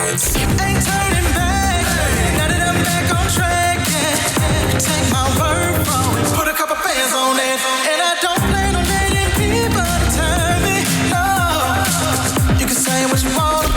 Ain't turning back. Now that I'm back on track, yeah. Take my word for it. Put a couple bands on it. And I don't plan on letting people turn me. No. You can say what you want.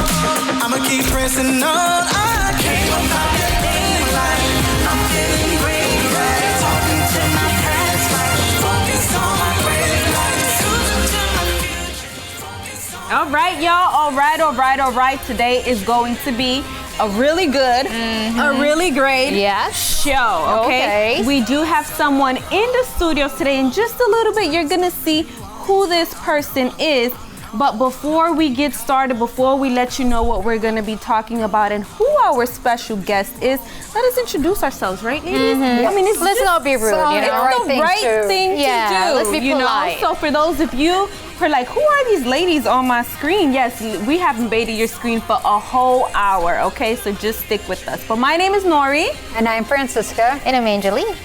I'ma keep pressing on. I came about that thing like I'm feeling green, right? Talking to my past life. Focus on my great life. Losing to my future. All right, y'all. All right. Today is going to be a really good, a really great show, okay? We do have someone in the studios today. In just a little bit, you're going to see who this person is. But before we get started, before we let you know what we're going to be talking about and who our special guest is, let us introduce ourselves, right, ladies? I mean, let's not be rude. It's the right thing to do. Let's be polite. So for those of you who are like, who are these ladies on my screen? Yes, we have invaded your screen for a whole hour, okay? So just stick with us. But my name is Nori. And I'm Francisca. And I'm Angeline.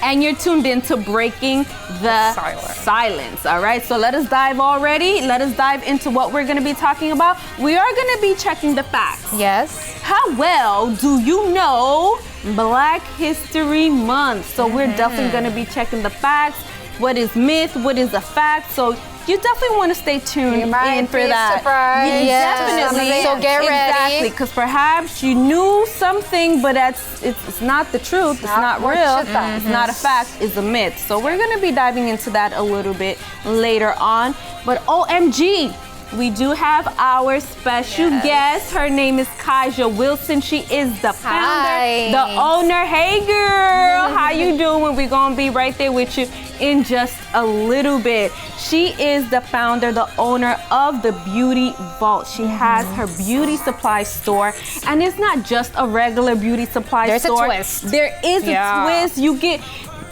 And you're tuned in to Breaking the Silence, all right? So let us dive already. Let us dive into what we're gonna be talking about. We are gonna be checking the facts. Yes. How well do you know Black History Month? So we're definitely gonna be checking the facts. What is myth? What is a fact? So you definitely want to stay tuned in for that. Surprised. Definitely. So get ready. Exactly, because perhaps you knew something, but it's not the truth. It's not real. It's not a fact. It's a myth. So we're going to be diving into that a little bit later on. But OMG, we do have our special guest. Her name is Kaijah Wilson. She is the founder, the owner. Hey, girl. How you doing? We're going to be right there with you in just a little bit. She is the founder, the owner of the Beauty Vault. She has her beauty supply store, and it's not just a regular beauty supply store. There's a twist. There is a twist. You get...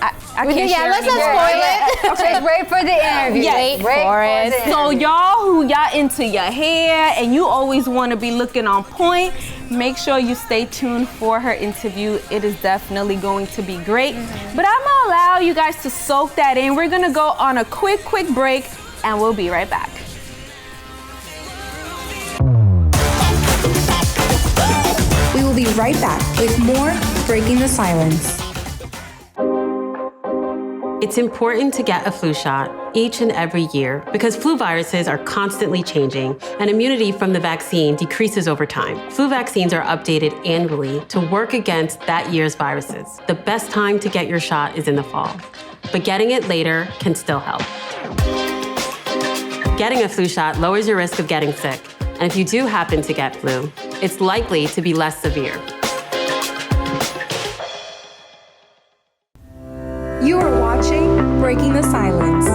I can't share let's not spoil it. Okay, wait for the interview. Yes. Wait for it. So y'all into your hair and you always want to be looking on point, make sure you stay tuned for her interview. It is definitely going to be great. But I'm gonna allow you guys to soak that in. We're gonna go on a quick break and we'll be right back. We will be right back with more Breaking the Silence. It's important to get a flu shot each and every year because flu viruses are constantly changing and immunity from the vaccine decreases over time. Flu vaccines are updated annually to work against that year's viruses. The best time to get your shot is in the fall, but getting it later can still help. Getting a flu shot lowers your risk of getting sick, and if you do happen to get flu, it's likely to be less severe. You are watching Breaking the Silence.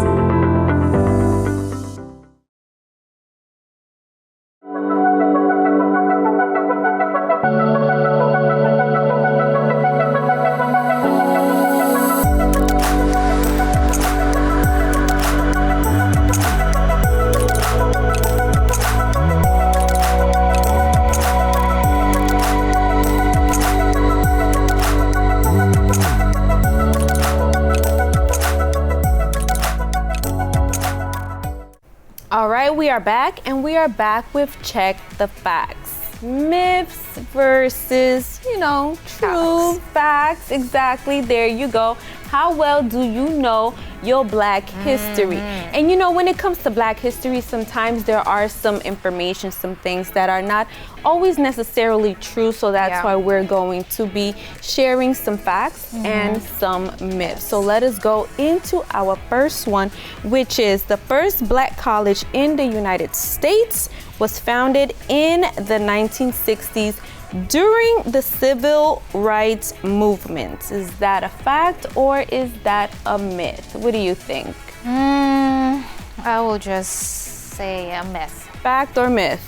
All right, we are back, and we are back with Check the Facts. Myths versus, true facts. Exactly, there you go. How well do you know your Black history? And when it comes to Black history, sometimes there are some information, some things that are not always necessarily true. So that's why we're going to be sharing some facts and some myths. So let us go into our first one, which is the first Black college in the United States was founded in the 1960s during the Civil Rights Movement. Is that a fact or is that a myth? What do you think? I will just say a myth. Fact or myth?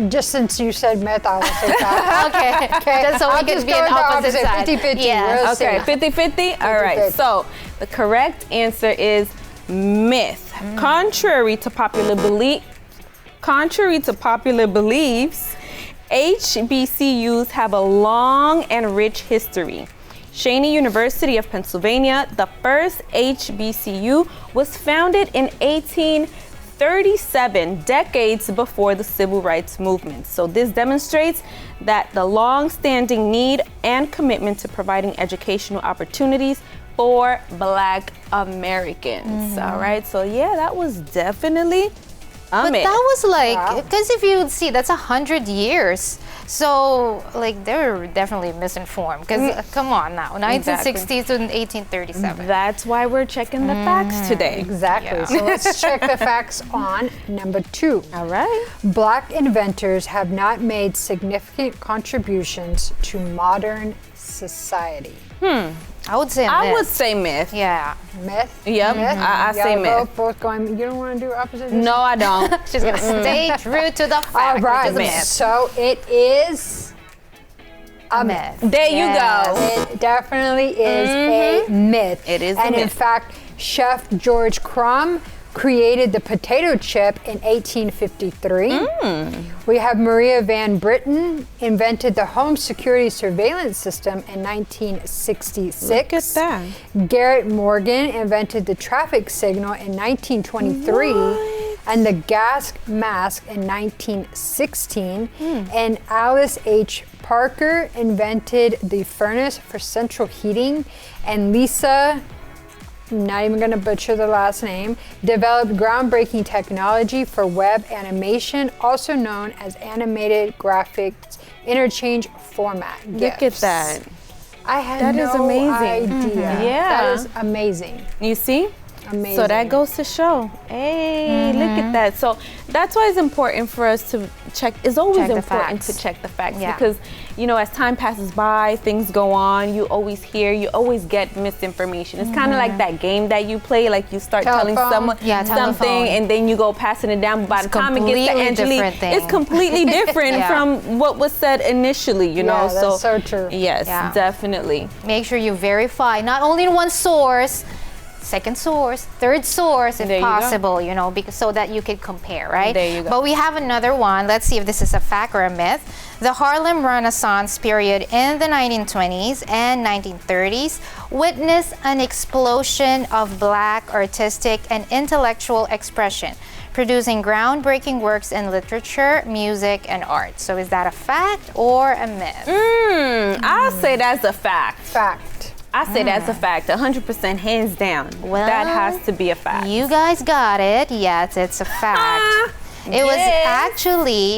Just since you said myth, I will say fact. Okay. Just so we can be on opposite side. 50-50. Yeah. Okay, 50-50? All right, so the correct answer is myth. Contrary to popular beliefs, HBCUs have a long and rich history. Cheyney University of Pennsylvania, the first HBCU, was founded in 18 37 decades before the civil rights movement. So this demonstrates that the long-standing need and commitment to providing educational opportunities for Black Americans. All right, so yeah, that was definitely But that was like, because if you would see, that's 100 years. So, like, they were definitely misinformed. Because, come on now, 1960s to 1837. That's why we're checking the facts today. Exactly. Yeah. So let's check the facts on number 2. All right. Black inventors have not made significant contributions to modern society. I would say myth. I would say myth. Yeah. Myth? Yep, Myth? I say Y'all myth. both going, you don't want to do opposite? No, I don't. She's going to stay true to the fact. All right, which is myth. so it is a myth. There you Yes. go. It definitely is a myth. It is a and in myth. fact, Chef George Crumb created the potato chip in 1853. We have Maria Van Britten invented the home security surveillance system in 1966. Look at that. Garrett Morgan invented the traffic signal in 1923. And the gas mask in 1916. And Alice H. Parker invented the furnace for central heating. And Lisa, I'm not even going to butcher the last name, developed groundbreaking technology for web animation, also known as animated graphics interchange format. Look GIFs. at that. I had That no is amazing. idea. Yeah. That is amazing. You see? Amazing. So that goes to show. Hey, look at that. So that's why it's important for us to check. It's always Check the important facts. to check the facts Yeah. because, you know, as time passes by, things go on. You always hear, you always get misinformation. It's kind of like that game that you play. Like you start telling Telephone. someone Yeah, telephone. something and then you go passing it down. But by It's the time it gets to completely Angelique, different thing. it's completely different Yeah. from what was said initially, you know? Yeah, that's so true. Yes, Yeah. definitely. Make sure you verify not only in one source, second source, third source if There you go. possible, you know, because so that you can compare, right? There you go. But we have another one. Let's see if this is a fact or a myth. The Harlem Renaissance period in the 1920s and 1930s witnessed an explosion of Black artistic and intellectual expression, producing groundbreaking works in literature, music, and art. So is that a fact or a myth? I'll say that's a fact. Fact. I say that's a fact, 100% hands down. Well, that has to be a fact. You guys got it. Yes, it's a fact. It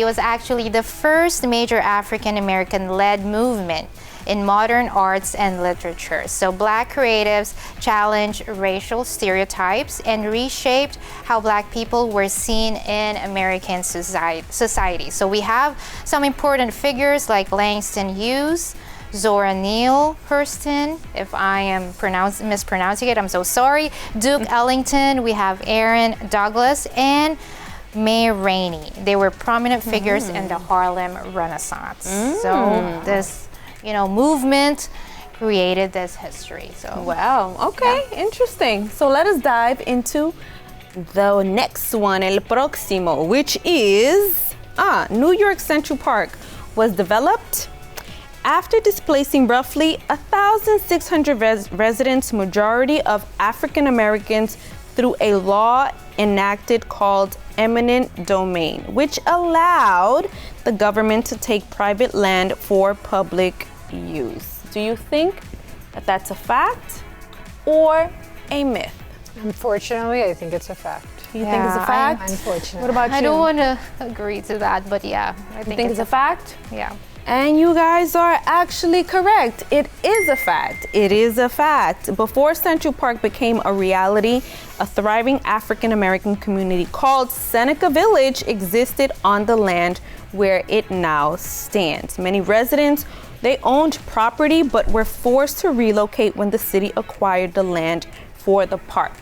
was actually the first major African American led movement in modern arts and literature. So Black creatives challenged racial stereotypes and reshaped how Black people were seen in American society. So we have some important figures like Langston Hughes, Zora Neale Hurston, if I am mispronouncing it, I'm so sorry. Duke Ellington, we have Aaron Douglas, and May Rainey. They were prominent figures in the Harlem Renaissance. So this, movement created this history. So Wow, okay, interesting. So let us dive into the next one, el próximo, which is New York Central Park was developed after displacing roughly 1,600 residents, majority of African Americans, through a law enacted called eminent domain, which allowed the government to take private land for public use. Do you think that that's a fact or a myth? Unfortunately, I think it's a fact. You think it's a fact? Unfortunately. What about you? I don't want to agree to that, but yeah, I You think, think it's a fact? Yeah. And you guys are actually correct. It is a fact. It is a fact. Before Central Park became a reality, a thriving African American community called Seneca Village existed on the land where it now stands. Many residents, they owned property but were forced to relocate when the city acquired the land for the park.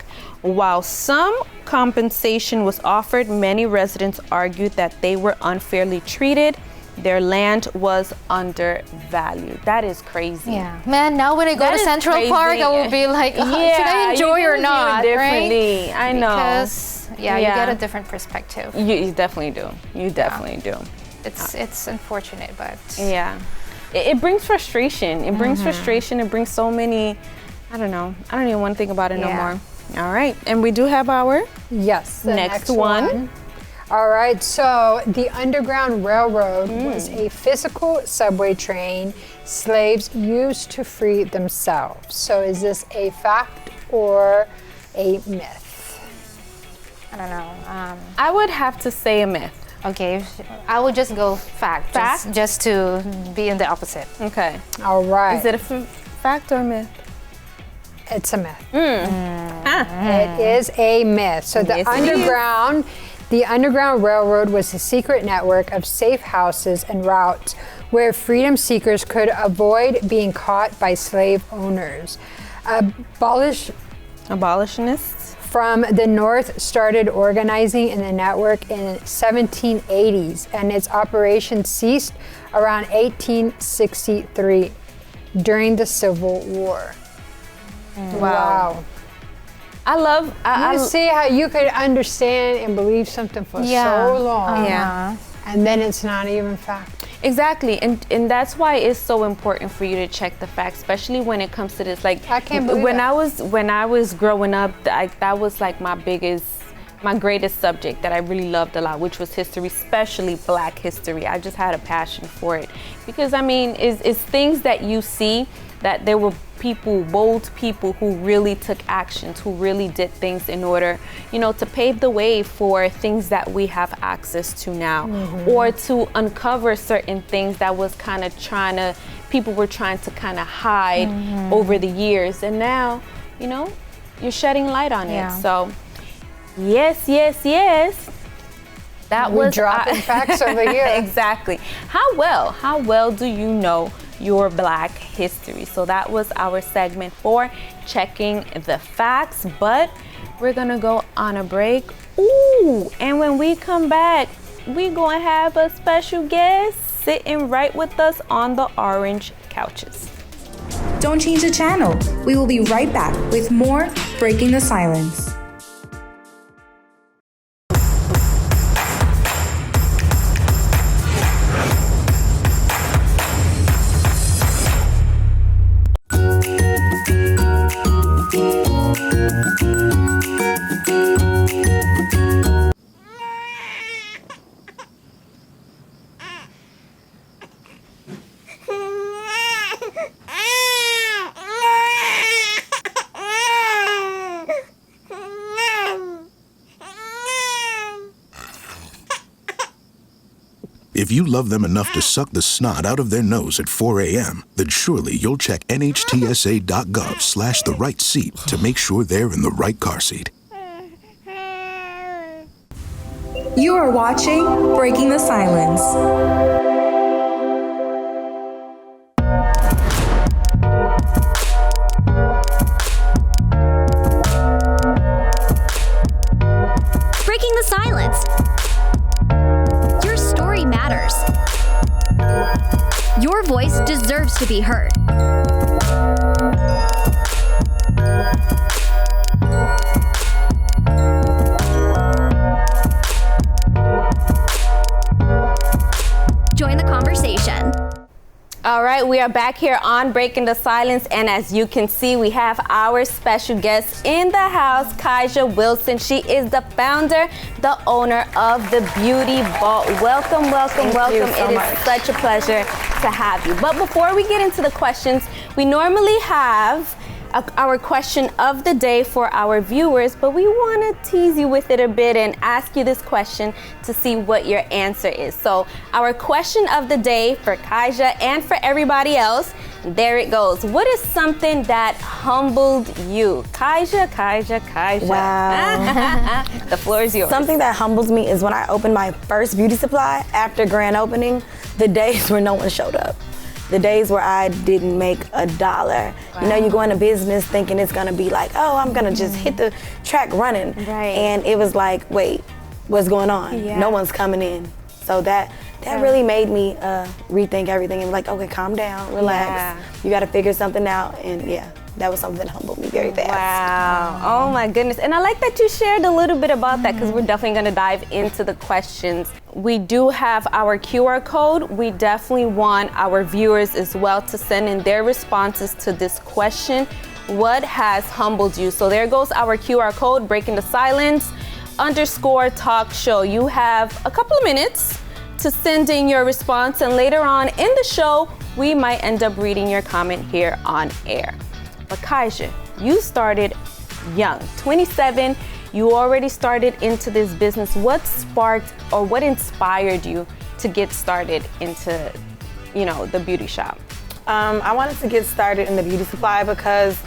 While some compensation was offered, many residents argued that they were unfairly treated. Their land was undervalued. That is crazy. Yeah. Man, now when I go That to is Central crazy. Park, I will be like, should I enjoy you or do not? it differently. Right? I know. Because, you get a different perspective. You definitely do. You definitely do. It's unfortunate, but Yeah. It brings frustration. It brings frustration. It brings so many, I don't know. I don't even want to think about it no Yeah. more. All right, and we do have our Yes, the next one. All right, so the Underground Railroad was a physical subway train slaves used to free themselves. So is this a fact or a myth? I don't know. I would have to say a myth. Okay, I will just go fact. Fact? Just to be in the opposite. Okay. All right. Is it a fact or a myth? It's a myth. It is a myth. So the Yes, it is. The Underground Railroad was a secret network of safe houses and routes where freedom seekers could avoid being caught by slave owners. Abolitionists? From the North started organizing in the network in 1780s, and its operation ceased around 1863 during the Civil War. Wow. I You see how you could understand and believe something for so long, Yeah. and then it's not even fact. Exactly, and that's why it's so important for you to check the facts, especially when it comes to this. Like, I can't believe when that. when I was growing up, that was like my greatest subject that I really loved a lot, which was history, especially Black history. I just had a passion for it because I mean, it's things that you see that there were bold people who really took actions, who really did things in order, to pave the way for things that we have access to now, or to uncover certain things that was people were trying to kind of hide over the years. And now, you're shedding light on it. So, yes. That We're was dropping facts over here. Exactly. How well do you know your Black history? So that was our segment for checking the facts, but we're gonna go on a break. Ooh, and when we come back, we're gonna have a special guest sitting right with us on the orange couches. Don't change the channel. We will be right back with more Breaking the Silence. If you love them enough to suck the snot out of their nose at 4 a.m., then surely you'll check nhtsa.gov/the right seat to make sure they're in the right car seat. You are watching Breaking the Silence. Breaking the silence. Your story matters. Your voice deserves to be heard. Join the conversation. All right, we are back here on Breaking the Silence, and as you can see, we have our special guest in the house, Kaijah Wilson. She is the founder, the owner of the Beauty Vault. Welcome. It is such a pleasure to have you. But before we get into the questions, we normally have our question of the day for our viewers, but we want to tease you with it a bit and ask you this question to see what your answer is. So our question of the day for Kaijah and for everybody else, there it goes. What is something that humbled you? Kaijah. Wow. The floor is yours. Something that humbles me is when I opened my first beauty supply after grand opening, the days where no one showed up. The days where I didn't make $1. Wow. You know, you go into business thinking it's gonna be like, oh, I'm gonna just hit the track running. Right. And it was like, wait, what's going on? Yeah. No one's coming in. So that really made me rethink everything and like, okay, calm down, relax. Yeah. You gotta figure something out, and that was something that humbled me very fast. Wow. Oh my goodness. And I like that you shared a little bit about that, because we're definitely going to dive into the questions. We do have our QR code. We definitely want our viewers as well to send in their responses to this question. what has humbled you? So there goes our QR code, Breaking the Silence _talk show. You have a couple of minutes to send in your response, and later on in the show, we might end up reading your comment here on air. But Kaijah, you started young, 27, you already started into this business. What sparked or what inspired you to get started into, the beauty shop? I wanted to get started in the beauty supply because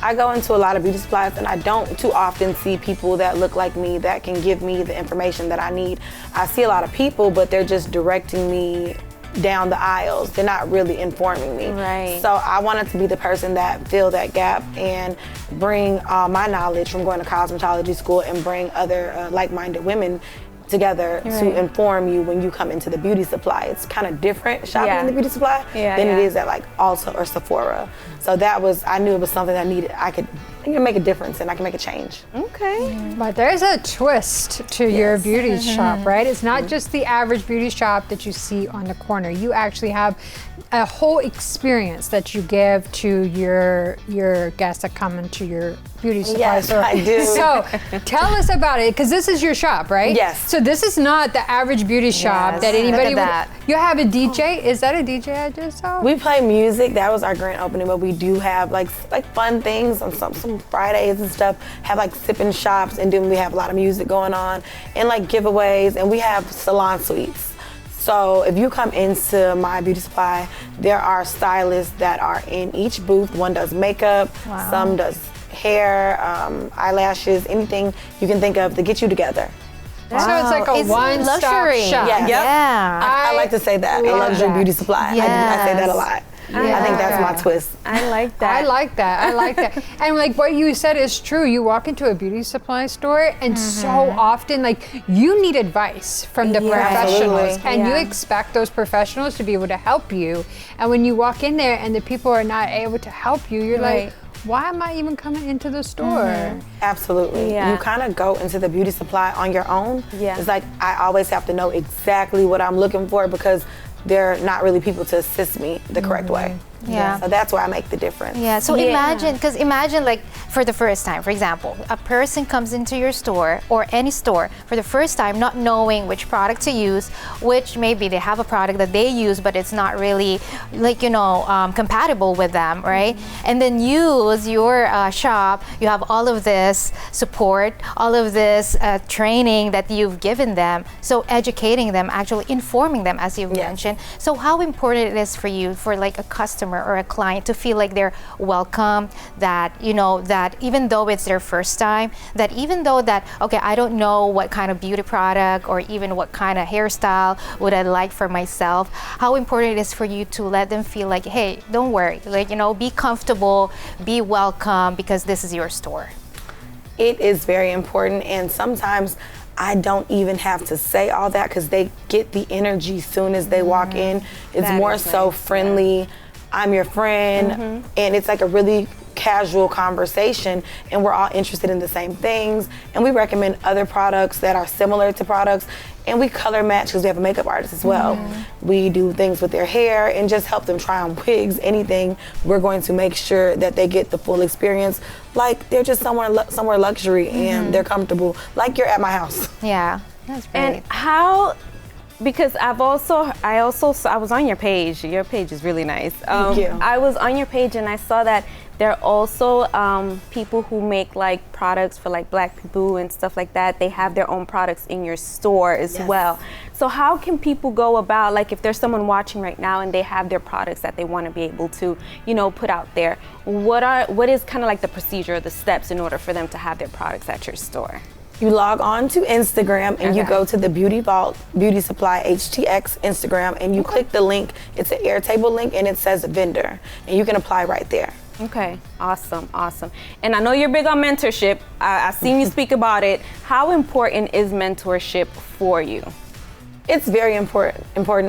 I go into a lot of beauty supplies and I don't too often see people that look like me that can give me the information that I need. I see a lot of people, but they're just directing me down the aisles. They're not really informing me. Right. So I wanted to be the person that fill that gap and bring my knowledge from going to cosmetology school and bring other like-minded women together to inform you when you come into the beauty supply. It's kind of different shopping in the beauty supply than it is at like Ulta or Sephora. So I knew it was something I needed. I could make a difference and I can make a change. Okay. But there's a twist to your beauty shop, right? It's not just the average beauty shop that you see on the corner. You actually have a whole experience that you give to your guests that come into your beauty supply store. Yes, I do. So tell us about it, because this is your shop, right? Yes. So this is not the average beauty shop that anybody Look at that. You have a DJ? Is that a DJ I just saw? We play music. That was our grand opening, but we do have like fun things on some Fridays and stuff. Have like sipping shops, and then we have a lot of music going on and like giveaways, and we have salon suites. So if you come into my beauty supply, there are stylists that are in each booth. One does makeup, some does hair, eyelashes, anything you can think of to get you together. So it's like a one-stop luxury. shop. Yes. Yeah. I like to say that, a luxury beauty supply. Yes. I say that a lot. I think that's my twist. I like that. I like that. And like what you said is true. You walk into a beauty supply store and so often like you need advice from the professionals and you expect those professionals to be able to help you. And when you walk in there and the people are not able to help you, you're like, why am I even coming into the store? Absolutely. Yeah. You kind of go into the beauty supply on your own. Yeah. It's like I always have to know exactly what I'm looking for because there are not really people to assist me the correct way. Yeah. So that's where I make the difference. Yeah, so imagine like for the first time, for example, a person comes into your store or any store for the first time not knowing which product to use, which maybe they have a product that they use but it's not really like, compatible with them, right? And then use your shop, you have all of this support, all of this training that you've given them, so educating them, actually informing them as you've mentioned. So how important it is for you, for like a customer or a client to feel like they're welcome, that that even though it's their first time, that even though that I don't know what kind of beauty product or even what kind of hairstyle would I like for myself, how important it is for you to let them feel like, hey, don't worry, like be comfortable, be welcome, because this is your store. It is very important, and sometimes I don't even have to say all that because they get the energy soon as they walk in. It's more so friendly. I'm your friend, and it's like a really casual conversation, and we're all interested in the same things, and we recommend other products that are similar to products, and we color match because we have a makeup artist as well. We do things with their hair and just help them try on wigs, anything. We're going to make sure that they get the full experience, like they're just somewhere luxury and they're comfortable, like you're at my house. Yeah, that's great. And how? Because I was on your page. Your page is really nice. Thank you. I was on your page and I saw that there are also people who make like products for like Black people and stuff like that. They have their own products in your store as well. So how can people go about, like if there's someone watching right now and they have their products that they want to be able to, put out there, what is kind of like the procedure or the steps in order for them to have their products at your store? You log on to Instagram and you go to the Beauty Vault Beauty Supply HTX Instagram and you click the link. It's an Airtable link and it says vendor, and you can apply right there. Okay, awesome. And I know you're big on mentorship. I've seen you speak about it. How important is mentorship for you? It's very important.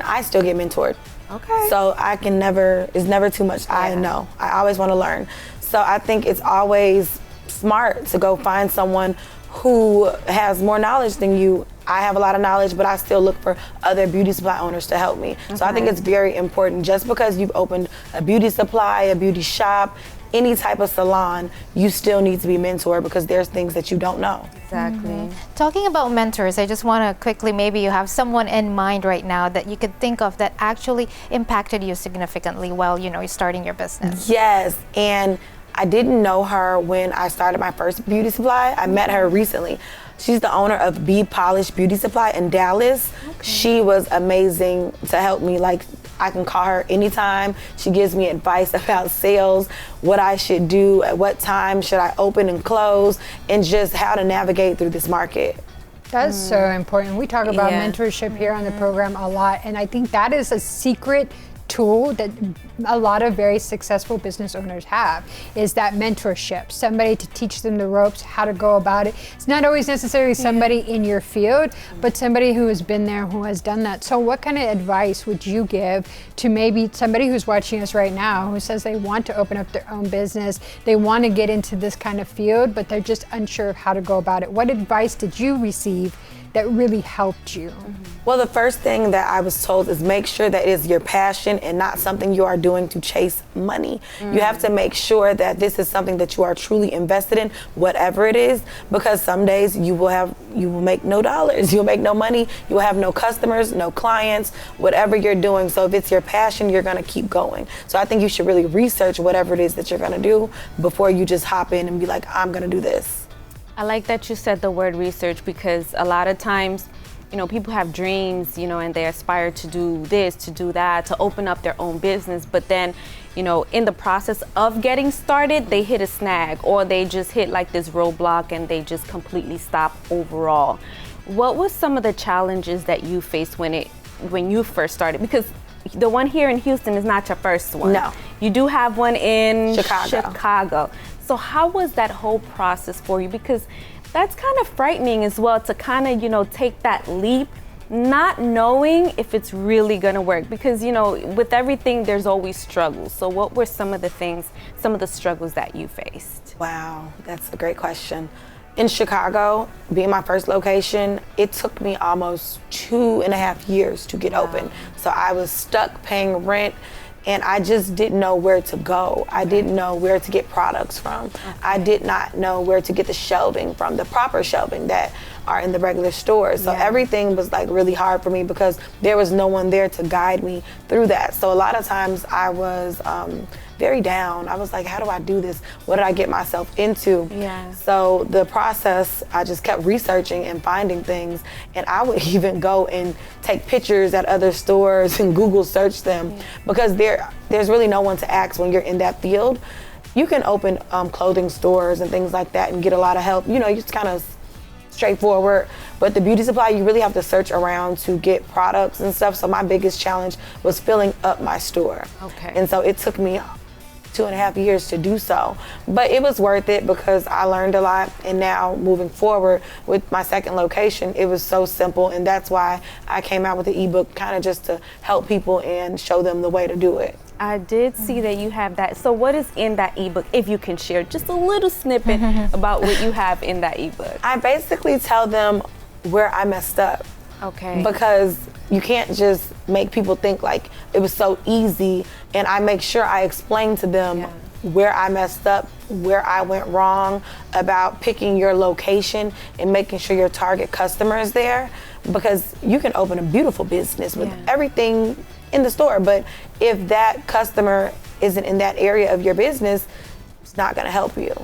I still get mentored. Okay. So it's never too much. I know. I always want to learn. So I think it's always smart to go find someone who has more knowledge than you I have a lot of knowledge, but I still look for other beauty supply owners to help me. So I think it's very important. Just because you've opened a beauty supply, a beauty shop, any type of salon, you still need to be mentored because there's things that you don't know. Exactly. Talking about mentors, I just want to quickly, maybe you have someone in mind right now that you could think of that actually impacted you significantly while, you're starting your business. Yes, and I didn't know her when I started my first beauty supply. I met her recently. She's the owner of Be Polished Beauty Supply in Dallas. She was amazing to help me. Like, I can call her anytime. She gives me advice about sales, what I should do, at what time should I open and close, and just how to navigate through this market. That's so important. We talk about mentorship here on the program a lot, and I think that is a secret tool that a lot of very successful business owners have, is that mentorship, somebody to teach them the ropes, how to go about it. It's not always necessarily somebody in your field, but somebody who has been there, who has done that. So what kind of advice would you give to maybe somebody who's watching us right now who says they want to open up their own business, they want to get into this kind of field, but they're just unsure of how to go about it? What advice did you receive that really helped you? Well, the first thing that I was told is make sure that it is your passion and not something you are doing to chase money. You have to make sure that this is something that you are truly invested in, whatever it is, because some days you will make no dollars, you'll make no money, you will have no customers, no clients, whatever you're doing. So if it's your passion, you're gonna keep going. So I think you should really research whatever it is that you're gonna do before you just hop in and be like, I'm gonna do this. I like that you said the word research, because a lot of times, people have dreams, and they aspire to do this, to do that, to open up their own business. But then, in the process of getting started, they hit a snag, or they just hit like this roadblock and they just completely stop overall. What was some of the challenges that you faced when you first started? Because the one here in Houston is not your first one. No. You do have one in Chicago. So how was that whole process for you? Because that's kind of frightening as well, to kind of, take that leap, not knowing if it's really going to work. Because, with everything, there's always struggles. So what were some of the struggles that you faced? Wow, that's a great question. In Chicago, being my first location, it took me almost 2.5 years to get open. So I was stuck paying rent, and I just didn't know where to go. I didn't know where to get products from. I did not know where to get the shelving from, the proper shelving that are in the regular stores. So everything was like really hard for me because there was no one there to guide me through that. So a lot of times I was very down. I was like, how do I do this? What did I get myself into? So the process, I just kept researching and finding things, and I would even go and take pictures at other stores and Google search them, because there's really no one to ask when you're in that field. You can open clothing stores and things like that and get a lot of help. It's kind of straightforward, but the beauty supply, you really have to search around to get products and stuff. So my biggest challenge was filling up my store. And so it took me 2.5 years to do so, but it was worth it because I learned a lot. And now moving forward with my second location, it was so simple, and that's why I came out with the ebook, kind of just to help people and show them the way to do it. I did see that you have that. So what is in that ebook, if you can share just a little snippet about what you have in that ebook? I basically tell them where I messed up. Because you can't just make people think like it was so easy, and I make sure I explain to them where I messed up, where I went wrong about picking your location and making sure your target customer is there, because you can open a beautiful business with everything in the store, but if that customer isn't in that area of your business, it's not going to help you.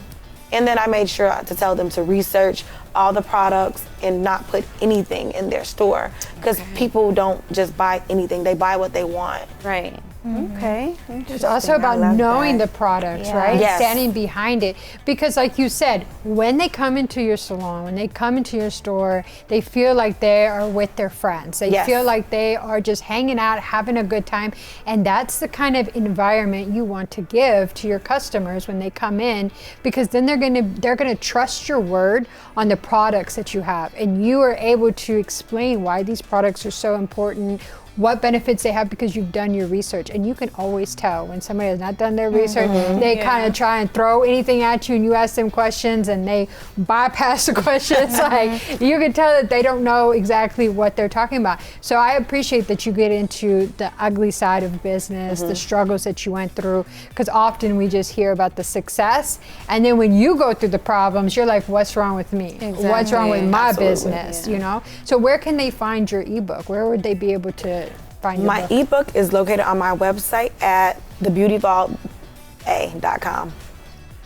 And then I made sure to tell them to research all the products and not put anything in their store, because people don't just buy anything, they buy what they want. Right. Okay. It's also about knowing the products, right? Standing behind it. Because like you said, when they come into your salon, when they come into your store, they feel like they are with their friends. They feel like they are just hanging out, having a good time. And that's the kind of environment you want to give to your customers when they come in, because then they're gonna trust your word on the products that you have. And you are able to explain why these products are so important, what benefits they have because you've done your research. And you can always tell when somebody has not done their research. They kind of try and throw anything at you, and you ask them questions and they bypass the questions. Like, you can tell that they don't know exactly what they're talking about. So I appreciate that you get into the ugly side of business, the struggles that you went through, because often we just hear about the success, and then when you go through the problems, you're like, what's wrong with me? What's wrong with my business? You know? So where can they find your ebook? Where would they be able to find your My book? ebook is located on my website at thebeautyvaulta.com.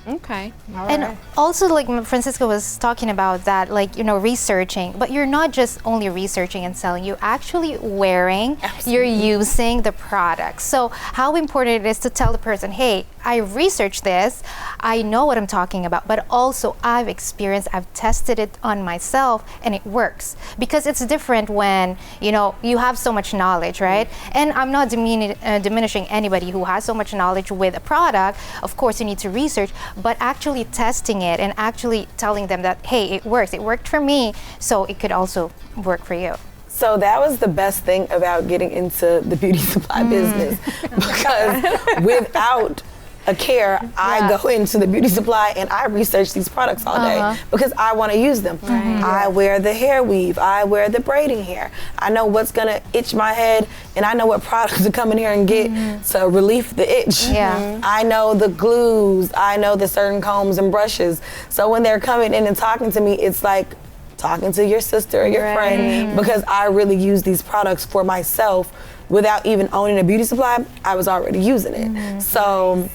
Okay. And also, like Francisco was talking about that, like, you know, researching, but you're not just only researching and selling, you're actually wearing, you're using the products. So how important it is to tell the person, hey, I researched this, I know what I'm talking about, but also I've experienced, I've tested it on myself, and it works. Because it's different when, you know, you have so much knowledge, right? And I'm not diminishing anybody who has so much knowledge with a product. Of course, you need to research, but actually testing it and actually telling them that, hey, it works. It worked for me, so it could also work for you. So that was the best thing about getting into the beauty supply business, because without a care, I go into the beauty supply and I research these products all day because I want to use them. I wear the hair weave, I wear the braiding hair. I know what's gonna itch my head, and I know what products to come in here and get to relieve the itch. I know the glues, I know the certain combs and brushes. So when they're coming in and talking to me, it's like talking to your sister or your friend, because I really use these products for myself without even owning a beauty supply. I was already using it. So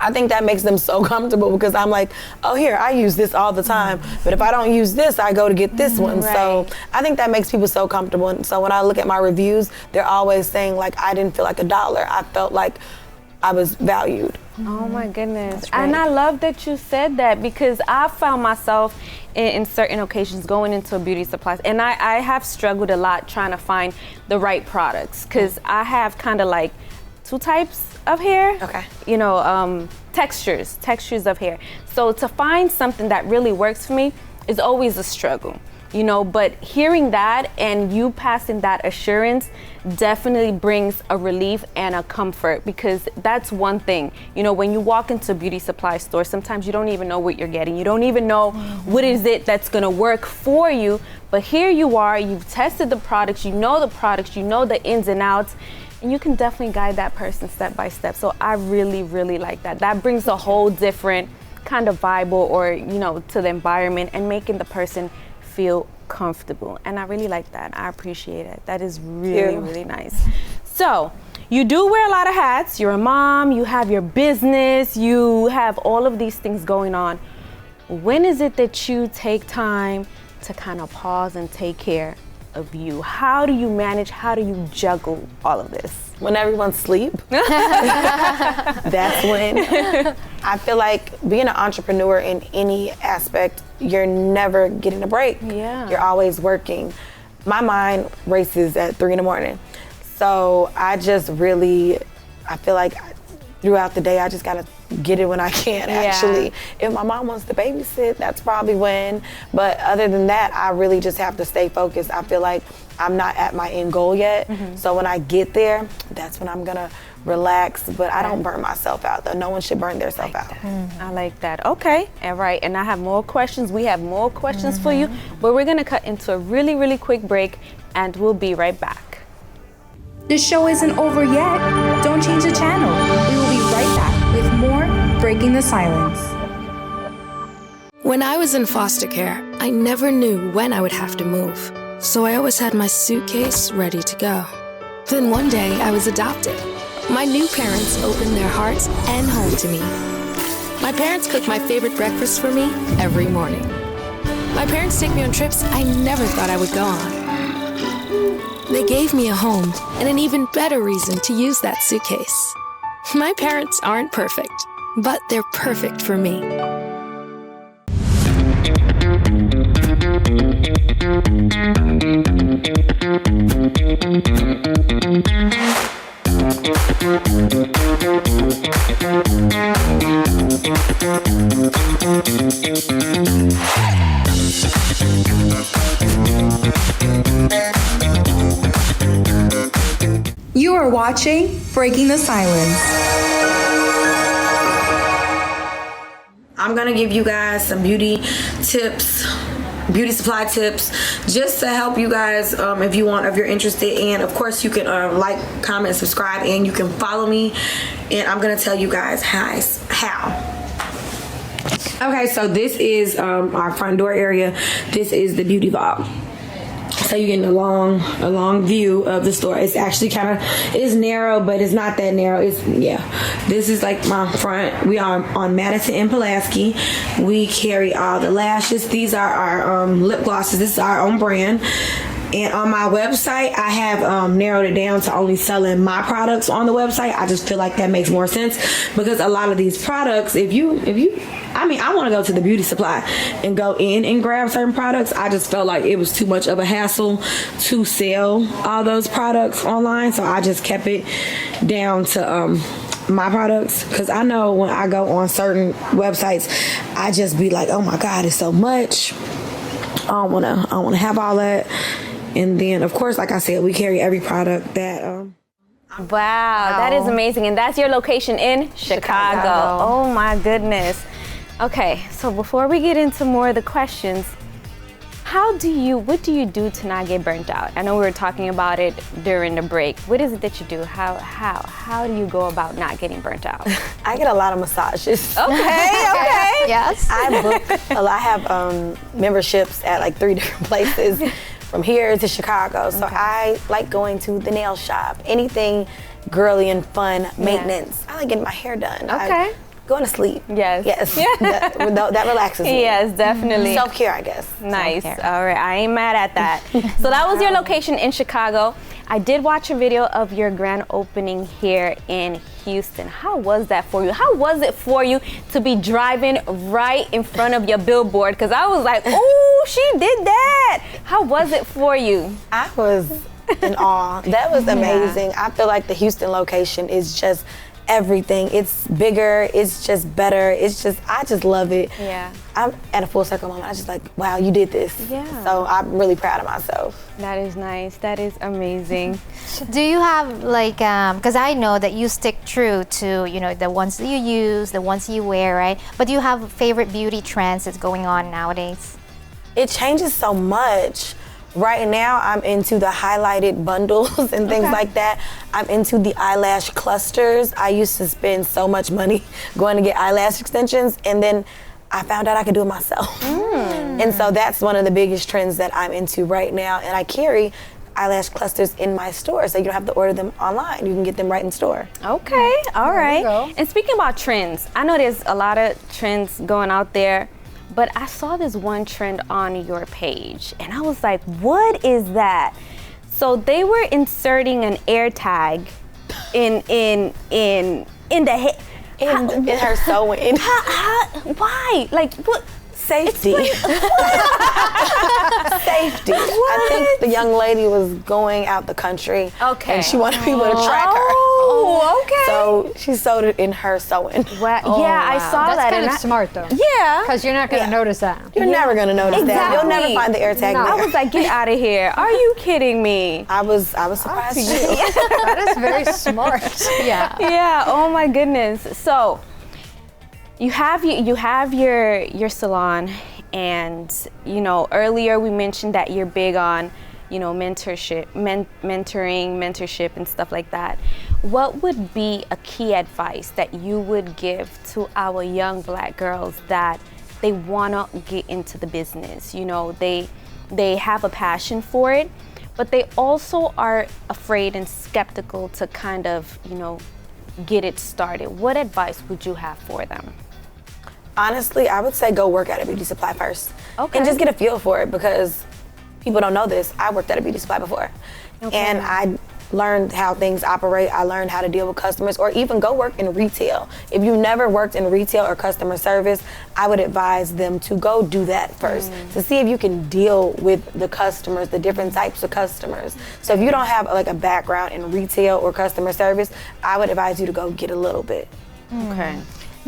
I think that makes them so comfortable, because I'm like, oh, here, I use this all the time, but if I don't use this, I go to get this one. So I think that makes people so comfortable. And so when I look at my reviews, they're always saying, like, I didn't feel like $1. I felt like I was valued. Oh my goodness. And I love that you said that, because I found myself in certain occasions going into a beauty supplies, and I have struggled a lot trying to find the right products, because I have kind of like 2 types of hair. You know, textures of hair. So to find something that really works for me is always a struggle, you know, but hearing that and you passing that assurance definitely brings a relief and a comfort, because that's one thing, you know, when you walk into a beauty supply store, sometimes you don't even know what you're getting. You don't even know what is it that's gonna work for you, but here you are, you've tested the products, you know the ins and outs, and you can definitely guide that person step by step. So I really, really like that. That brings a whole different kind of vibe, or, you know, to the environment, and making the person feel comfortable. And I really like that. I appreciate it. That is really, really nice. So you do wear a lot of hats. You're a mom, you have your business, you have all of these things going on. When is it that you take time to kind of pause and take care of you? How do you manage, how do you juggle all of this? When everyone's asleep, that's when. I feel like being an entrepreneur in any aspect, you're never getting a break. You're always working. My mind races at 3 in the morning. So I just really, I feel like throughout the day, I just gotta get it when I can, actually. If my mom wants to babysit, that's probably when. But other than that, I really just have to stay focused. I feel like I'm not at my end goal yet. So when I get there, that's when I'm gonna relax. But I don't burn myself out, though. No one should burn themselves out. I like that. Okay, all right. And I have more questions. We have more questions for you, but we're gonna cut into a really, really quick break, and we'll be right back. The show isn't over yet. Don't change the channel. We will be right back with more Breaking the Silence. When I was in foster care, I never knew when I would have to move. So I always had my suitcase ready to go. Then one day I was adopted. My new parents opened their hearts and home to me. My parents cook my favorite breakfast for me every morning. My parents take me on trips I never thought I would go on. They gave me a home and an even better reason to use that suitcase. My parents aren't perfect, but they're perfect for me. You are watching Breaking the Silence. I'm gonna give you guys some beauty tips, beauty supply tips, just to help you guys if you're interested. And of course you can like, comment, subscribe, and you can follow me. And I'm gonna tell you guys how. Okay, so this is our front door area. This is the beauty vault. So you're getting a long view of the store. It's actually it's narrow, but it's not that narrow. This is like my front. We are on Madison and Pulaski. We carry all the lashes. These are our lip glosses. This is our own brand. And on my website, I have narrowed it down to only selling my products on the website. I just feel like that makes more sense, because a lot of these products, I want to go to the beauty supply and go in and grab certain products. I just felt like it was too much of a hassle to sell all those products online. So I just kept it down to my products, because I know when I go on certain websites, I just be like, oh my God, it's so much. I don't want to have all that. And then, of course, like I said, we carry every product that... Wow, that is amazing. And that's your location in Chicago. Oh, my goodness. Okay, so before we get into more of the questions, what do you do to not get burnt out? I know we were talking about it during the break. What is it that you do? How do you go about not getting burnt out? I get a lot of massages. Okay. Yes. I have memberships at like 3 different places from here to Chicago. So I like going to the nail shop, anything girly and fun, maintenance. I like getting my hair done. Okay. Going to sleep. Yes. That relaxes me. Yes, definitely. Self-care, I guess. Nice. All right, I ain't mad at that. So that was your location in Chicago. I did watch a video of your grand opening here in Houston. How was that for you? How was it for you to be driving right in front of your billboard? Because I was like, oh, she did that. How was it for you? I was in awe. That was amazing. I feel like the Houston location is just everything. It's bigger, it's just better, I just love it. Yeah. I'm at a full circle moment. I was just like, wow, you did this. Yeah. So I'm really proud of myself. That is nice. That is amazing. Do you have because I know that you stick true to, the ones that you use, the ones you wear, right? But do you have favorite beauty trends that's going on nowadays? It changes so much. Right now, I'm into the highlighted bundles and things like that. I'm into the eyelash clusters. I used to spend so much money going to get eyelash extensions, and then I found out I could do it myself. And so that's one of the biggest trends that I'm into right now. And I carry eyelash clusters in my store, so you don't have to order them online. You can get them right in store. Okay, all right. And speaking about trends, I know there's a lot of trends going out there, but I saw this one trend on your page, and I was like, what is that? So they were inserting an air tag in the head. In her sewing. Why? Like, what? Safety. Safety. I think the young lady was going out the country. Okay. And she wanted people to track her. Oh, okay. So she sewed it in her sewing. Wow. Yeah, I saw that. That's kind of smart, though. Yeah. Because you're not going to notice that. You're never going to notice that. You'll never find the air tag there. I was like, get out of here. Are you kidding me? I was surprised too. That is very smart. Yeah. Yeah, oh my goodness. So you have your salon, and earlier we mentioned that you're big on mentorship, mentorship and stuff like that. What would be a key advice that you would give to our young Black girls that they want to get into the business? They have a passion for it, but they also are afraid and skeptical to kind of get it started. What advice would you have for them? Honestly, I would say go work at a beauty supply first. Okay. And just get a feel for it, because people don't know this. I worked at a beauty supply before. Okay. And I learned how things operate. I learned how to deal with customers, or even go work in retail. If you've never worked in retail or customer service, I would advise them to go do that first to see if you can deal with the customers, the different types of customers. So if you don't have a background in retail or customer service, I would advise you to go get a little bit. Okay.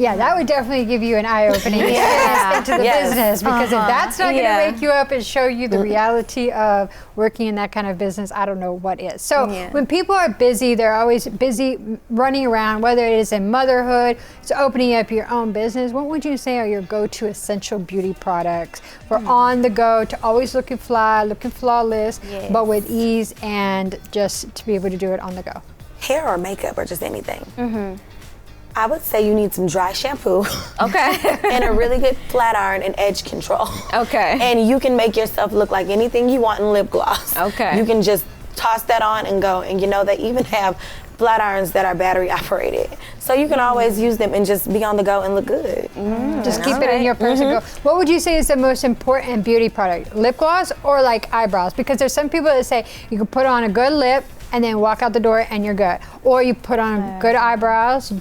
Yeah, that would definitely give you an eye-opening experience into the business, because if that's not going to wake you up and show you the reality of working in that kind of business, I don't know what is. So when people are busy, they're always busy running around, whether it is in motherhood, it's opening up your own business. What would you say are your go-to essential beauty products for on the go, to always looking fly, looking flawless, but with ease, and just to be able to do it on the go? Hair or makeup or just anything? I would say you need some dry shampoo. Okay. And a really good flat iron and edge control. Okay. And you can make yourself look like anything you want in lip gloss. Okay. You can just toss that on and go. And you know, they even have flat irons that are battery operated. So you can always use them and just be on the go and look good. Just keep it in your purse and go. What would you say is the most important beauty product? Lip gloss or like eyebrows? Because there's some people that say you can put on a good lip and then walk out the door and you're good. Or you put on good eyebrows,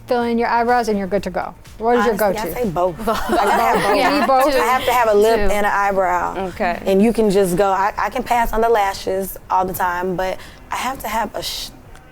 fill in your eyebrows, and you're good to go. What is your go-to? I say both. I gotta have both. You need both? I have to have a lip and an eyebrow. Okay. And you can just go, I can pass on the lashes all the time, but I have to have a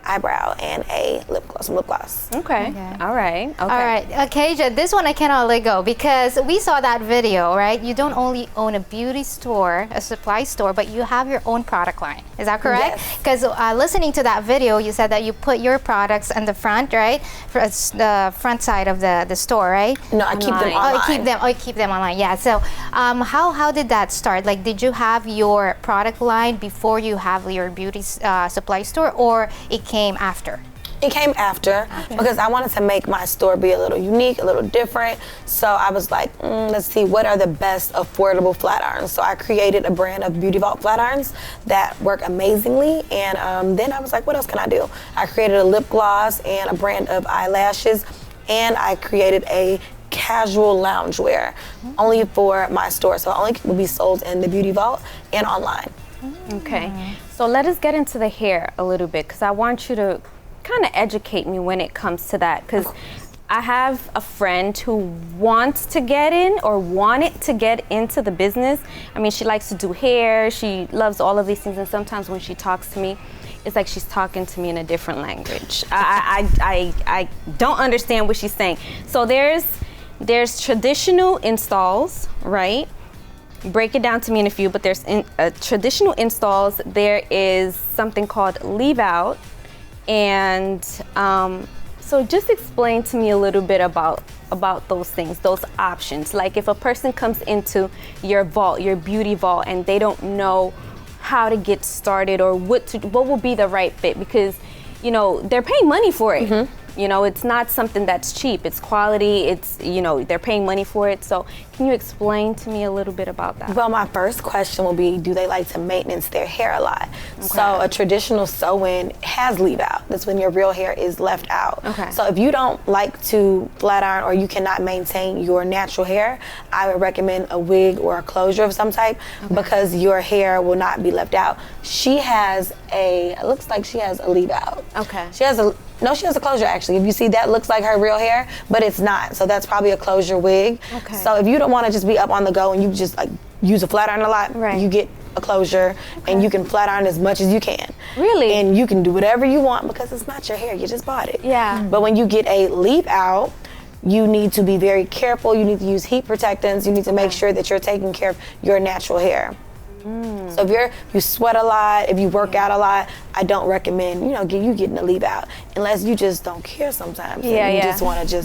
eyebrow and a lip gloss, some lip gloss. Okay. All right. Okay. All right, Kaijah, this one I cannot let go, because we saw that video, right? You don't only own a beauty store, a supply store, but you have your own product line. Is that correct? Yes. Because listening to that video, you said that you put your products on the front, right? For the front side of the store, right? No, I keep them online. You keep them online. Yeah. So, how did that start? Like, did you have your product line before you have your beauty supply store, or it came after? It came after because I wanted to make my store be a little unique, a little different. So I was like, let's see, what are the best affordable flat irons? So I created a brand of Beauty Vault flat irons that work amazingly. And then I was like, what else can I do? I created a lip gloss and a brand of eyelashes. And I created a casual loungewear only for my store. So only will be sold in the Beauty Vault and online. Okay. So let us get into the hair a little bit, because I want you to kind of educate me when it comes to that, because I have a friend who wants to get in or wanted to get into the business. I mean, she likes to do hair, she loves all of these things, and sometimes when she talks to me, it's like she's talking to me in a different language. I don't understand what she's saying. So there's traditional installs, right? Break it down to me in a few, but there's traditional installs. There is something called leave out. And so just explain to me a little bit about those things, those options. Like if a person comes into your vault, your beauty vault, and they don't know how to get started or what will be the right fit, because they're paying money for it. It's not something that's cheap. It's quality. It's, they're paying money for it. So can you explain to me a little bit about that? Well, my first question will be, do they like to maintenance their hair a lot? Okay. So a traditional sew-in has leave out. That's when your real hair is left out. Okay. So if you don't like to flat iron or you cannot maintain your natural hair, I would recommend a wig or a closure of some type, because your hair will not be left out. It looks like she has a leave out. Okay. She has a closure actually. If you see, that looks like her real hair, but it's not. So that's probably a closure wig. Okay. So if you don't want to just be up on the go and you just like use a flat iron a lot, you get a closure and you can flat iron as much as you can. Really? And you can do whatever you want because it's not your hair, you just bought it. Yeah. But when you get a leave out, you need to be very careful. You need to use heat protectants. You need to make sure that you're taking care of your natural hair. So if you sweat a lot, if you work out a lot, I don't recommend, you getting a leave out unless you just don't care sometimes. You just want to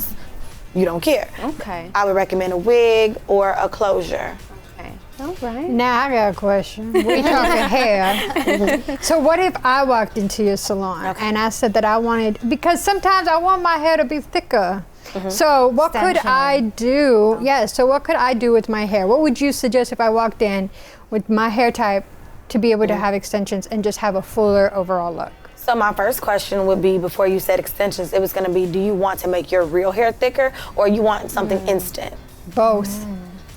you don't care. Okay. I would recommend a wig or a closure. Okay. All right. Now I got a question. We talking hair. So what if I walked into your salon and I said that I wanted, because sometimes I want my hair to be thicker. So what could I do? So what could I do with my hair? What would you suggest if I walked in with my hair type to be able to have extensions and just have a fuller overall look? So my first question would be, before you said extensions, it was going to be, do you want to make your real hair thicker or you want something instant? Both.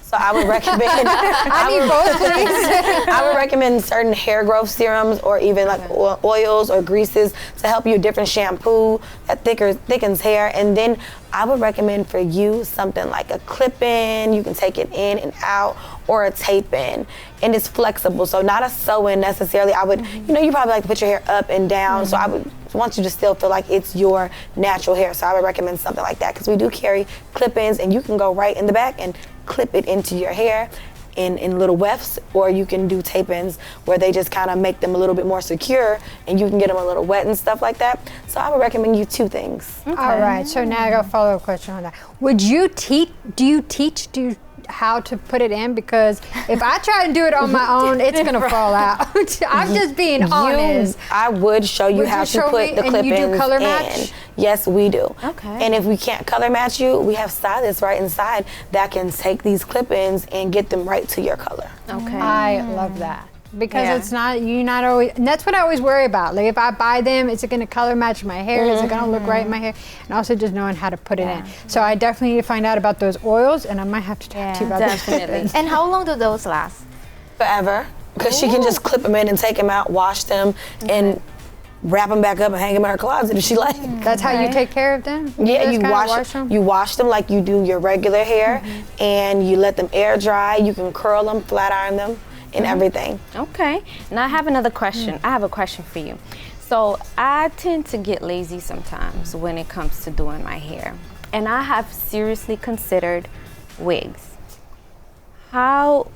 So I would recommend I need both, please. I would recommend certain hair growth serums or even like oils or greases to help you, different shampoo that thickens hair. And then I would recommend for you something like a clip-in. You can take it in and out, or a tape-in, and it's flexible. So not a sew-in necessarily. I would, you probably like to put your hair up and down. So I would want you to still feel like it's your natural hair. So I would recommend something like that, because we do carry clip-ins, and you can go right in the back and clip it into your hair in little wefts, or you can do tape-ins where they just kind of make them a little bit more secure, and you can get them a little wet and stuff like that. So I would recommend you 2 things. All right, so now I got a follow-up question on that. Would you teach, do you how to put it in? Because if I try to do it on my own, it's gonna fall out. I'm just being honest. I would show you how to put the clip-ins you do color in. match? Yes, we do. Okay. And if we can't color match you, we have stylists right inside that can take these clip-ins and get them right to your color. Okay. I love that. Because it's not, you're not always, and that's what I always worry about. Like if I buy them, is it gonna color match my hair? Is it gonna look right in my hair? And also just knowing how to put it in. So I definitely need to find out about those oils, and I might have to talk to you about definitely. And how long do those last? Forever. Because she can just clip them in and take them out, wash them, and wrap them back up and hang them in her closet if she likes. That's how you take care of them? Yeah, just you kinda wash them. You wash them like you do your regular hair, and you let them air dry. You can curl them, flat iron them, and everything. Okay. Now I have another question. I have a question for you. So I tend to get lazy sometimes when it comes to doing my hair, and I have seriously considered wigs. How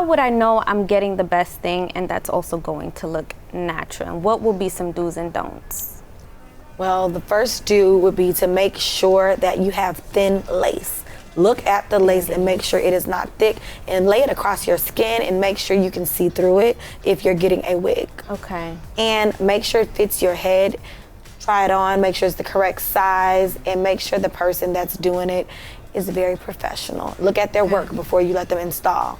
would I know I'm getting the best thing and that's also going to look natural? And what will be some do's and don'ts? Well, the first do would be to make sure that you have thin lace. Look at the lace and make sure it is not thick, and lay it across your skin and make sure you can see through it if you're getting a wig. Okay. And make sure it fits your head. Try it on, make sure it's the correct size, and make sure the person that's doing it is very professional. Look at their work before you let them install.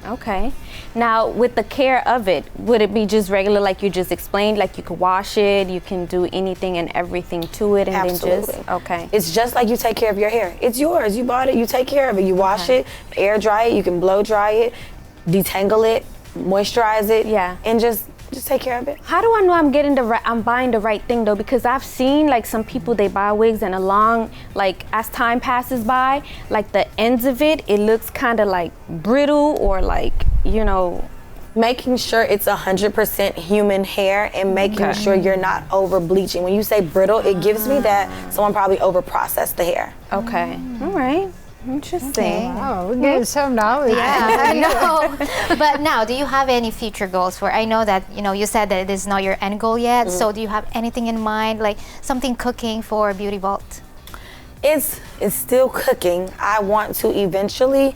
Okay. Now, with the care of it, would it be just regular, like you just explained, like you could wash it, you can do anything and everything to it, and Absolutely. then just, okay. It's just like you take care of your hair. It's yours, you bought it, you take care of it. You wash it, air dry it, you can blow dry it, detangle it, moisturize it, and just take care of it. How do I know I'm buying the right thing though? Because I've seen like some people, they buy wigs and as time passes by, like the ends of it looks kind of like brittle or like, you know. Making sure it's 100% human hair and making sure you're not over bleaching. When you say brittle, it gives me that someone probably over processed the hair. Okay, all right. Interesting. Wow, we're getting some knowledge. Yeah, I know. But now, do you have any future goals? For I know that you said that it is not your end goal yet. So do you have anything in mind, like something cooking for Beauty Vault? It's still cooking. I want to eventually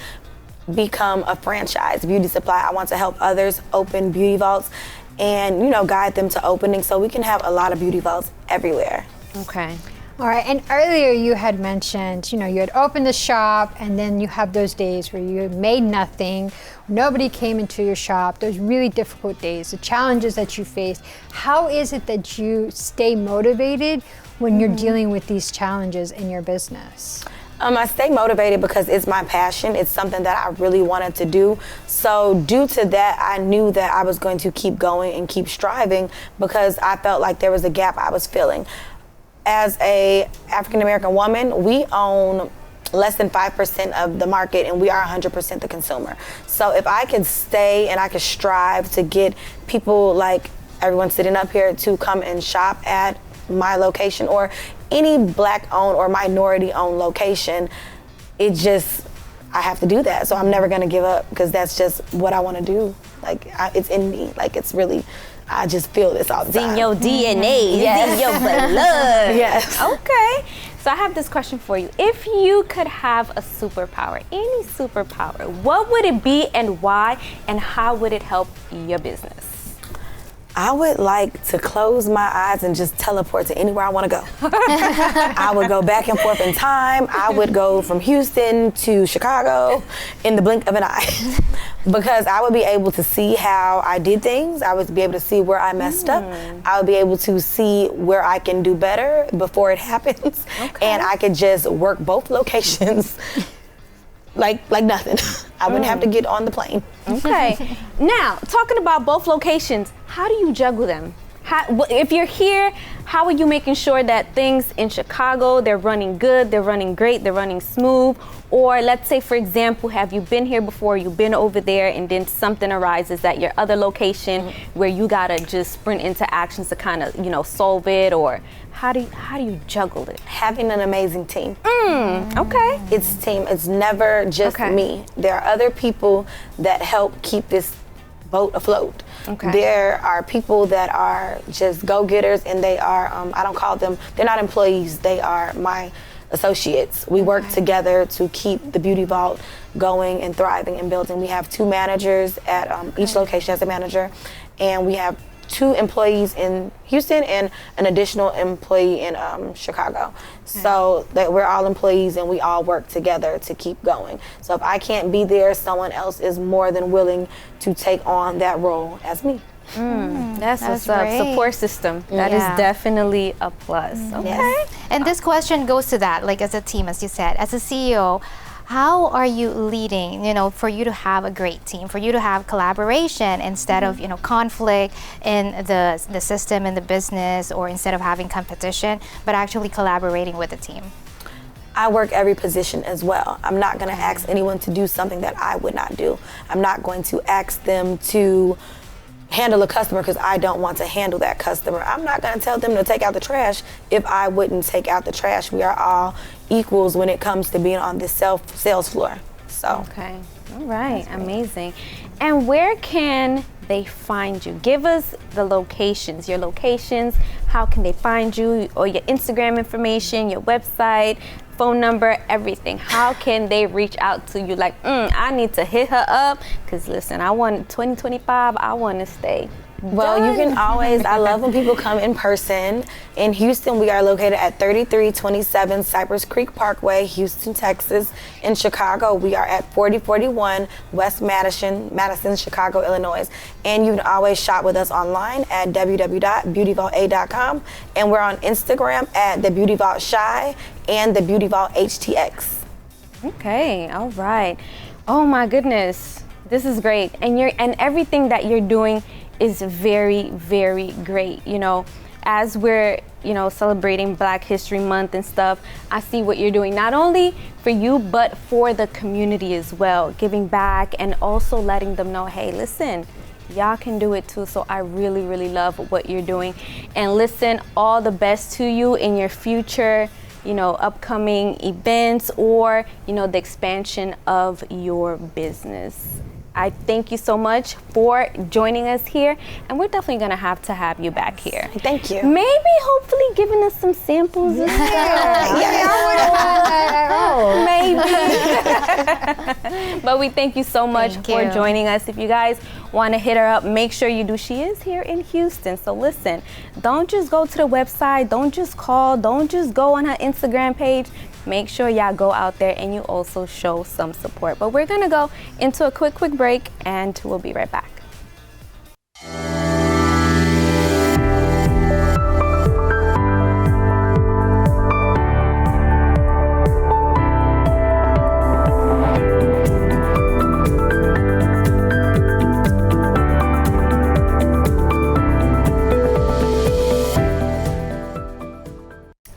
become a franchise beauty supply. I want to help others open beauty vaults and guide them to opening so we can have a lot of beauty vaults everywhere. Okay. All right, and earlier you had mentioned, you had opened the shop, and then you have those days where you made nothing, nobody came into your shop, those really difficult days, the challenges that you faced. How is it that you stay motivated when you're dealing with these challenges in your business? I stay motivated because it's my passion. It's something that I really wanted to do. So due to that, I knew that I was going to keep going and keep striving because I felt like there was a gap I was filling. As a African-American woman, we own less than 5% of the market and we are 100% the consumer. So if I could stay and I could strive to get people like everyone sitting up here to come and shop at my location or any Black-owned or minority-owned location, I have to do that. So I'm never gonna give up because that's just what I wanna do. It's in me, it's really, I just feel this all the time. It's in your DNA, it's in your blood. Yes. Okay. So I have this question for you. If you could have a superpower, any superpower, what would it be and why, and how would it help your business? I would like to close my eyes and just teleport to anywhere I want to go. I would go back and forth in time. I would go from Houston to Chicago in the blink of an eye because I would be able to see how I did things. I would be able to see where I messed up. I would be able to see where I can do better before it happens. Okay. And I could just work both locations like nothing. I wouldn't have to get on the plane. Okay. Now, talking about both locations, how do you juggle them? if you're here, how are you making sure that things in Chicago, they're running good, they're running great, they're running smooth? Or let's say, for example, have you been here before, you've been over there, and then something arises at your other location where you gotta just sprint into actions to kind of, solve it? Or how do you juggle it? Having an amazing team. Okay. It's team. It's never just me. There are other people that help keep this boat afloat. Okay. There are people that are just go-getters, and they are, I don't call them, they're not employees, they are my associates. We work together to keep the Beauty Vault going and thriving and building. We have 2 managers at each location as a manager, and we have 2 employees in Houston and an additional employee in Chicago. So that we're all employees and we all work together to keep going. So if I can't be there, someone else is more than willing to take on that role as me. That's what's up. great. Support system. That is definitely a plus. Okay. Yes. And this question goes to that, like as a team, as you said, as a CEO, how are you leading, for you to have a great team, for you to have collaboration instead of, conflict in the system, in the business, or instead of having competition, but actually collaborating with the team? I work every position as well. I'm not going to ask anyone to do something that I would not do. I'm not going to ask them to handle a customer because I don't want to handle that customer. I'm not going to tell them to take out the trash if I wouldn't take out the trash. We are all equals when it comes to being on this sales floor. So. Okay. All right. Amazing. And where can they find you? Give us the locations, your locations. How can they find you, or your Instagram information, your website, phone number, everything? How can they reach out to you? Like, I need to hit her up because listen, I want 2025, I want to stay. Well, you can always, I love when people come in person. In Houston, we are located at 3327 Cypress Creek Parkway, Houston, Texas. In Chicago, we are at 4041 West Madison, Chicago, Illinois. And you can always shop with us online at www.beautyvaulta.com. And we're on Instagram at the Beauty Vault Shy and the Beauty Vault HTX. Okay, all right. Oh my goodness, this is great. And everything that you're doing is very, very great. As we're, celebrating Black History Month and stuff, I see what you're doing, not only for you, but for the community as well, giving back and also letting them know, hey, listen, y'all can do it too. So I really, really love what you're doing. And listen, all the best to you in your future, upcoming events or, the expansion of your business. I thank you so much for joining us here, and we're definitely gonna have to have you back here. Thank you. Maybe, hopefully, giving us some samples. I would Maybe. But we thank you so much for joining us. If you guys want to hit her up, make sure you do. She is here in Houston. So listen, don't just go to the website, don't just call, don't just go on her Instagram page. Make sure y'all go out there and you also show some support. But we're gonna go into a quick break and we'll be right back.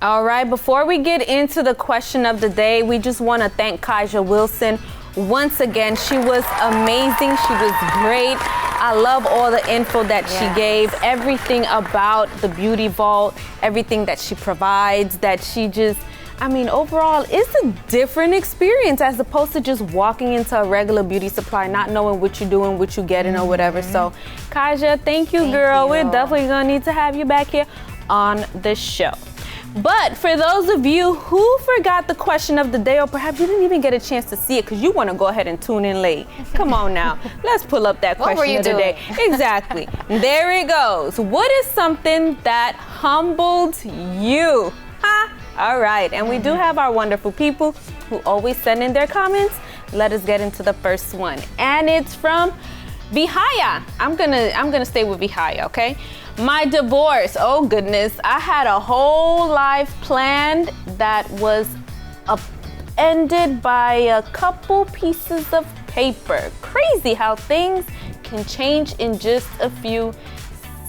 All right, before we get into the question of the day, we just want to thank Kaijah Wilson once again. She was amazing. She was great. I love all the info that she gave, everything about the Beauty Vault, everything that she provides, that she just, overall, it's a different experience as opposed to just walking into a regular beauty supply, not knowing what you're doing, what you're getting or whatever. So, Kaijah, thank you, girl. We're definitely going to need to have you back here on the show. But for those of you who forgot the question of the day, or perhaps you didn't even get a chance to see it because you want to go ahead and tune in late. Come on now. Let's pull up that question of the day. Exactly. There it goes. What is something that humbled you? All right. And we do have our wonderful people who always send in their comments. Let us get into the first one. And it's from Vihaya. I'm gonna stay with Vihaya, okay? My divorce, oh goodness. I had a whole life planned that was upended by a couple pieces of paper. Crazy how things can change in just a few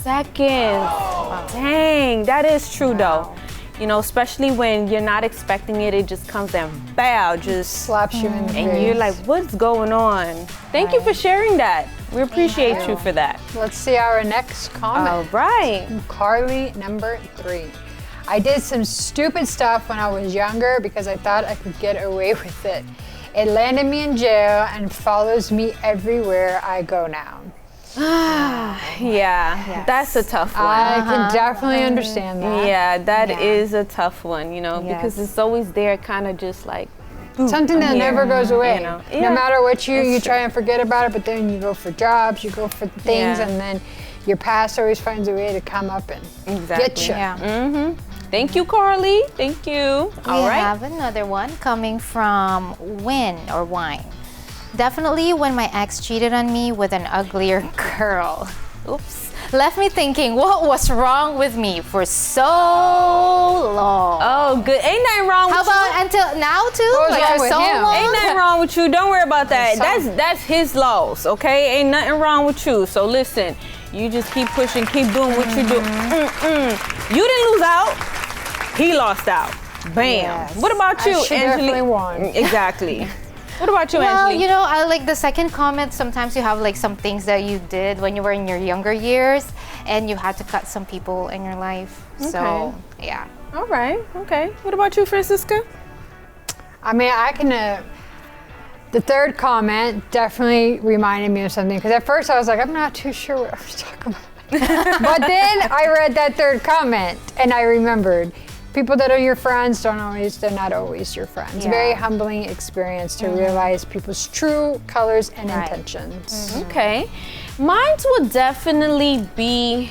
seconds. Dang, that is true though. You know, especially when you're not expecting it, it just comes and bow, just slaps you in the face. And you're like, what's going on? Thank you for sharing that. We appreciate you for that. Let's see our next comment. All right. Carly, number 3. I did some stupid stuff when I was younger because I thought I could get away with it. It landed me in jail and follows me everywhere I go now. Yeah, that's a tough one. I can definitely understand that. Yeah, that is a tough one, you know, because it's always there, kind of just like something that never goes away. You know? No matter what you try and forget about it, but then you go for jobs, you go for things, and then your past always finds a way to come up and get you. Yeah. Thank you, Carly. Thank you. All right. We have another one coming from Wine. Definitely when my ex cheated on me with an uglier girl. Oops. Left me thinking, what was wrong with me for so long? Oh, good. Ain't nothing wrong with you. How about until now too? What was Like wrong for with so him? long? Ain't nothing wrong with you. Don't worry about that. That's his loss, okay? Ain't nothing wrong with you. So listen, you just keep pushing, keep doing what you do. You didn't lose out. He lost out. Bam. Yes. What about you, She Angelique? definitely won. Exactly. What about you, Well, Angelique? you know, I like the second comment. Sometimes you have like some things that you did when you were in your younger years, and you had to cut some people in your life. So, yeah. All right. Okay. What about you, Francisca? I mean, I can. The third comment definitely reminded me of something because at first I was like, I'm not too sure what I was talking about. But then I read that third comment and I remembered. People that are your friends they're not always your friends. Yeah. Very humbling experience to realize people's true colors and intentions. Okay. Mine would definitely be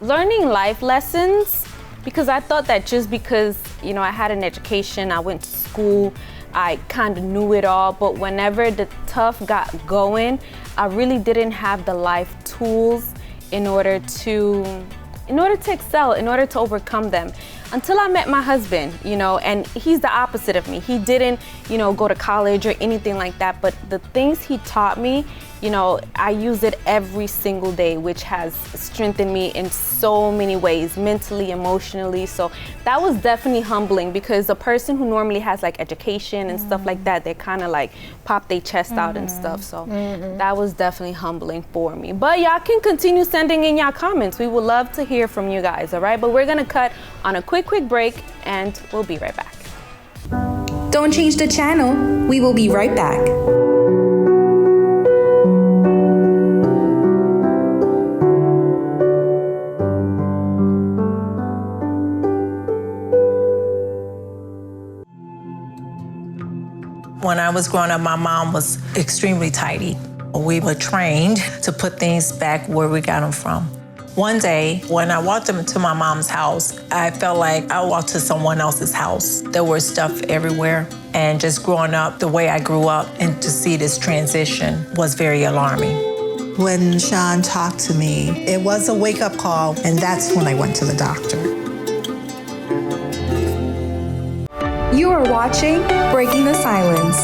learning life lessons because I thought that just because, you know, I had an education, I went to school, I kind of knew it all, but whenever the tough got going, I really didn't have the life tools in order to excel, in order to overcome them. Until I met my husband, you know, and he's the opposite of me. He didn't, you know, go to college or anything like that, but the things he taught me, you know, I use it every single day, which has strengthened me in so many ways, mentally, emotionally. So that was definitely humbling because a person who normally has like education and stuff like that, they kind of like pop their chest out and stuff. So that was definitely humbling for me. But y'all can continue sending in y'all comments. We would love to hear from you guys, all right? But we're gonna cut on a quick break and we'll be right back. Don't change the channel. We will be right back. When I was growing up, my mom was extremely tidy. We were trained to put things back where we got them from. One day, when I walked into my mom's house, I felt like I walked to someone else's house. There was stuff everywhere. And just growing up the way I grew up and to see this transition was very alarming. When Sean talked to me, it was a wake-up call, and that's when I went to the doctor. You are watching Breaking the Silence.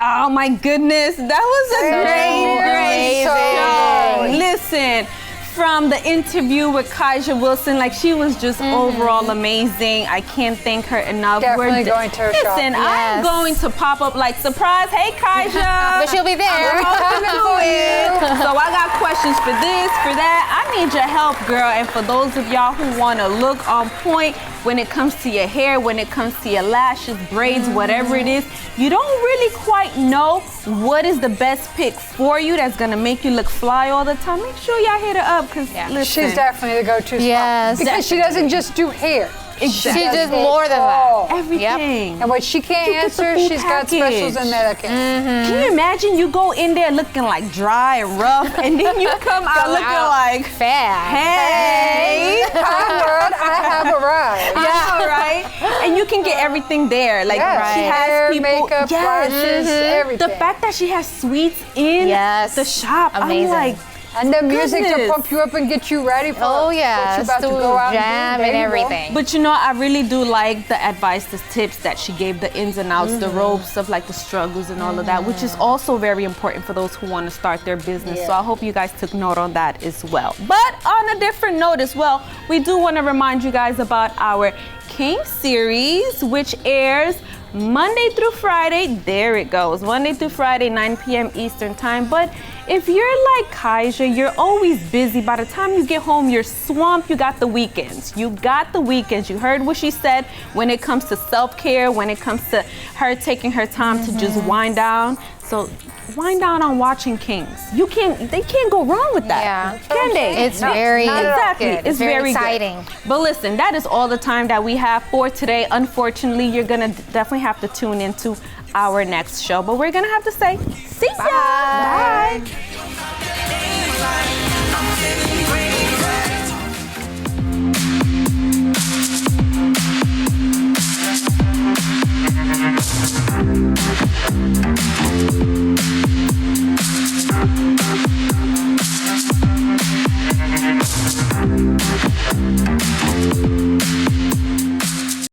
Oh my goodness, that was a great show. Listen, from the interview with Kaijah Wilson, like she was just overall amazing. I can't thank her enough. Definitely going to her shop. Listen, I'm going to pop up like surprise. Hey Kaijah, But she'll be there. I'm coming for you. So I got questions for this, for that. I need your help, girl. And for those of y'all who want to look on point when it comes to your hair, when it comes to your lashes, braids, whatever it is, you don't really quite know what is the best pick for you that's gonna make you look fly all the time. Make sure y'all hit her up because listen, she's definitely the go-to spot because she doesn't just do hair. She does more than that. Everything. And what she can't answer, she's got specials in there that can. Can you imagine you go in there looking like dry and rough, and then you come out looking like fat? Hey, hi world, I have arrived. Yeah, right. And you can get everything there. Like she has hair, people, makeup, lashes, everything. The fact that she has sweets in the shop, amazing. I'm like, And the music to pump you up and get you ready for what you're about to go out jam and everything. But you know, I really do like the advice, the tips that she gave, the ins and outs, the ropes of like the struggles and all of that, which is also very important for those who want to start their business. So I hope you guys took note on that as well. But on a different note as well, we do want to remind you guys about our King series, which airs Monday through Friday. There it goes. Monday through Friday, 9 p.m. Eastern time. But if you're like Kaijah, you're always busy. By the time you get home, you're swamped. You got the weekends. You got the weekends. You heard what she said when it comes to self-care, when it comes to her taking her time to just wind down. So wind down on watching Kings. They can't go wrong with that. Can they? It's very good. It's very exciting. Good. But listen, that is all the time that we have for today. Unfortunately, you're gonna definitely have to tune into our next show. But we're gonna have to say, see ya. Bye.